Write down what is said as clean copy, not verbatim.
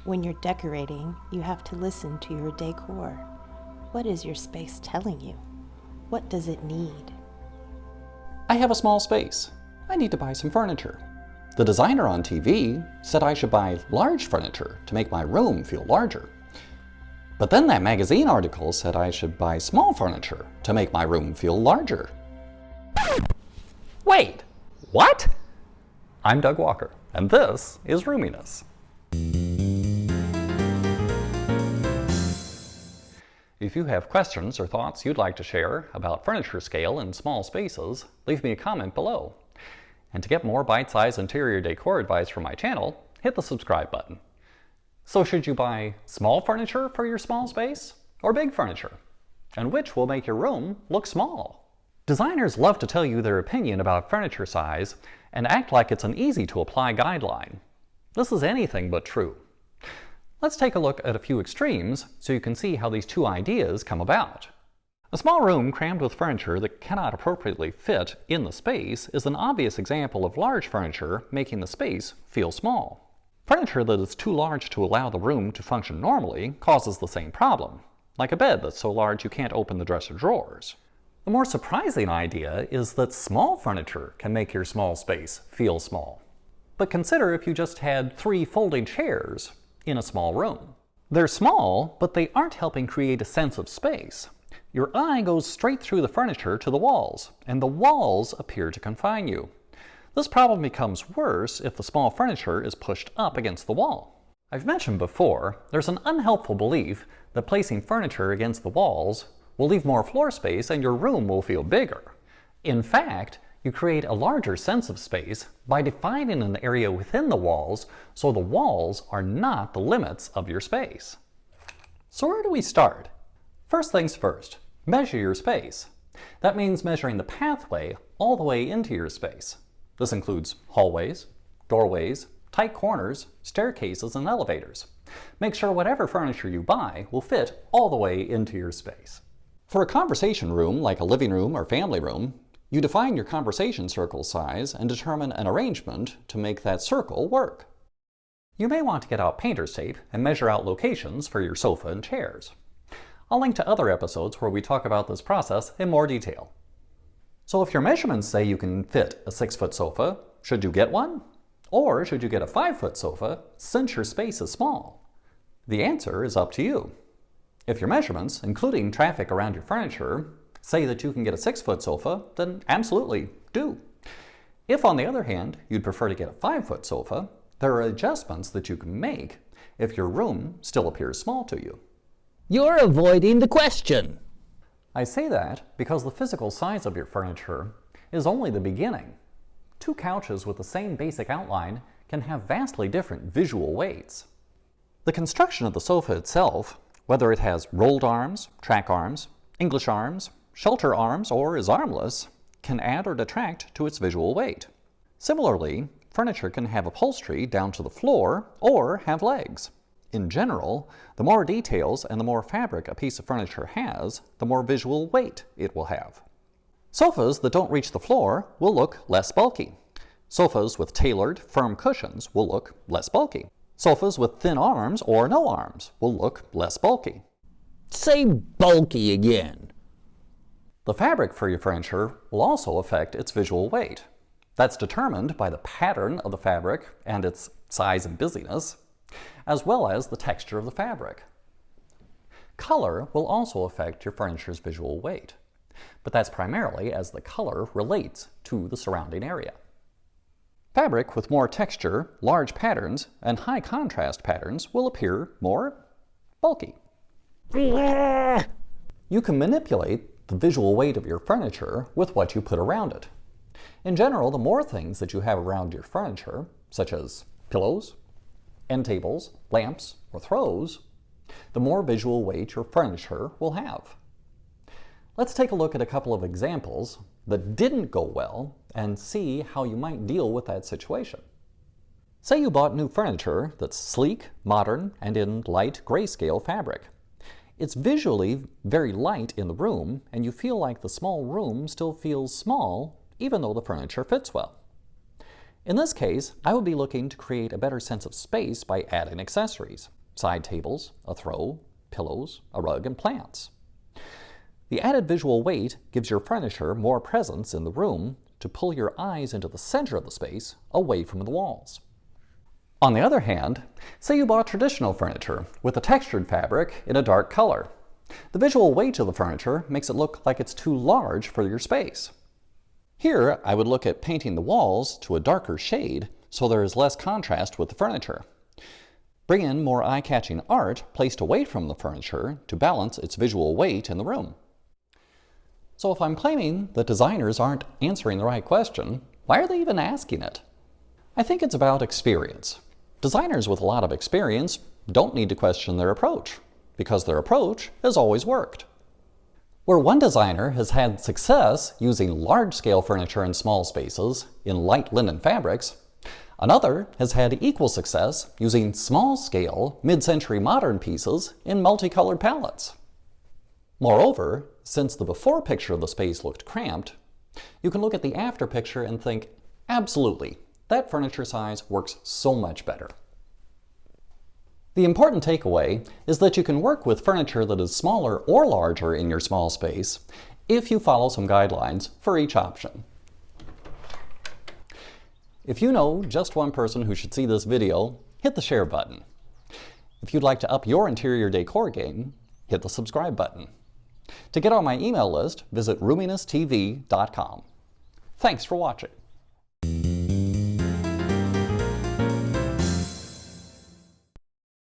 When you're decorating, you have to listen to your decor. What is your space telling you? What does it need? I have a small space. I need to buy some furniture. The designer on TV said I should buy large furniture to make my room feel larger. But then that magazine article said I should buy small furniture to make my room feel larger. Wait, what? I'm Doug Walker, and this is Roominess. If you have questions or thoughts you'd like to share about furniture scale in small spaces, leave me a comment below. And to get more bite-sized interior decor advice from my channel, hit the subscribe button. So should you buy small furniture for your small space or big furniture? And which will make your room look small? Designers love to tell you their opinion about furniture size and act like it's an easy-to-apply guideline. This is anything but true. Let's take a look at a few extremes so you can see how these two ideas come about. A small room crammed with furniture that cannot appropriately fit in the space is an obvious example of large furniture making the space feel small. Furniture that is too large to allow the room to function normally causes the same problem, like a bed that's so large you can't open the dresser drawers. The more surprising idea is that small furniture can make your small space feel small. But consider if you just had 3 folding chairs in a small room. They're small, but they aren't helping create a sense of space. Your eye goes straight through the furniture to the walls, and the walls appear to confine you. This problem becomes worse if the small furniture is pushed up against the wall. I've mentioned before, there's an unhelpful belief that placing furniture against the walls will leave more floor space and your room will feel bigger. In fact, you create a larger sense of space by defining an area within the walls so the walls are not the limits of your space. So where do we start? First things first, measure your space. That means measuring the pathway all the way into your space. This includes hallways, doorways, tight corners, staircases, and elevators. Make sure whatever furniture you buy will fit all the way into your space. For a conversation room like a living room or family room, you define your conversation circle size and determine an arrangement to make that circle work. You may want to get out painter's tape and measure out locations for your sofa and chairs. I'll link to other episodes where we talk about this process in more detail. So if your measurements say you can fit a 6-foot sofa, should you get one? Or should you get a 5-foot sofa since your space is small? The answer is up to you. If your measurements, including traffic around your furniture, say that you can get a 6-foot sofa, then absolutely do. If, on the other hand, you'd prefer to get a 5-foot sofa, there are adjustments that you can make if your room still appears small to you. You're avoiding the question. I say that because the physical size of your furniture is only the beginning. 2 couches with the same basic outline can have vastly different visual weights. The construction of the sofa itself, whether it has rolled arms, track arms, English arms, shelter arms, or is armless, can add or detract to its visual weight. Similarly, furniture can have upholstery down to the floor or have legs. In general, the more details and the more fabric a piece of furniture has, the more visual weight it will have. Sofas that don't reach the floor will look less bulky. Sofas with tailored, firm cushions will look less bulky. Sofas with thin arms or no arms will look less bulky. Say bulky again. The fabric for your furniture will also affect its visual weight. That's determined by the pattern of the fabric and its size and busyness, as well as the texture of the fabric. Color will also affect your furniture's visual weight, but that's primarily as the color relates to the surrounding area. Fabric with more texture, large patterns, and high contrast patterns will appear more bulky. You can manipulate the visual weight of your furniture with what you put around it. In general, the more things that you have around your furniture, such as pillows, end tables, lamps, or throws, the more visual weight your furniture will have. Let's take a look at a couple of examples that didn't go well and see how you might deal with that situation. Say you bought new furniture that's sleek, modern, and in light grayscale fabric. It's visually very light in the room, and you feel like the small room still feels small, even though the furniture fits well. In this case, I would be looking to create a better sense of space by adding accessories. side tables, a throw, pillows, a rug, and plants. The added visual weight gives your furniture more presence in the room to pull your eyes into the center of the space, away from the walls. On the other hand, say you bought traditional furniture with a textured fabric in a dark color. The visual weight of the furniture makes it look like it's too large for your space. Here, I would look at painting the walls to a darker shade so there is less contrast with the furniture. Bring in more eye-catching art placed away from the furniture to balance its visual weight in the room. So if I'm claiming that designers aren't answering the right question, why are they even asking it? I think it's about experience. Designers with a lot of experience don't need to question their approach, because their approach has always worked. Where one designer has had success using large-scale furniture in small spaces in light linen fabrics, another has had equal success using small-scale, mid-century modern pieces in multicolored palettes. Moreover, since the before picture of the space looked cramped, you can look at the after picture and think, absolutely, that furniture size works so much better. The important takeaway is that you can work with furniture that is smaller or larger in your small space if you follow some guidelines for each option. If you know just one person who should see this video, hit the share button. If you'd like to up your interior decor game, hit the subscribe button. To get on my email list, visit RoominessTV.com. Thanks for watching.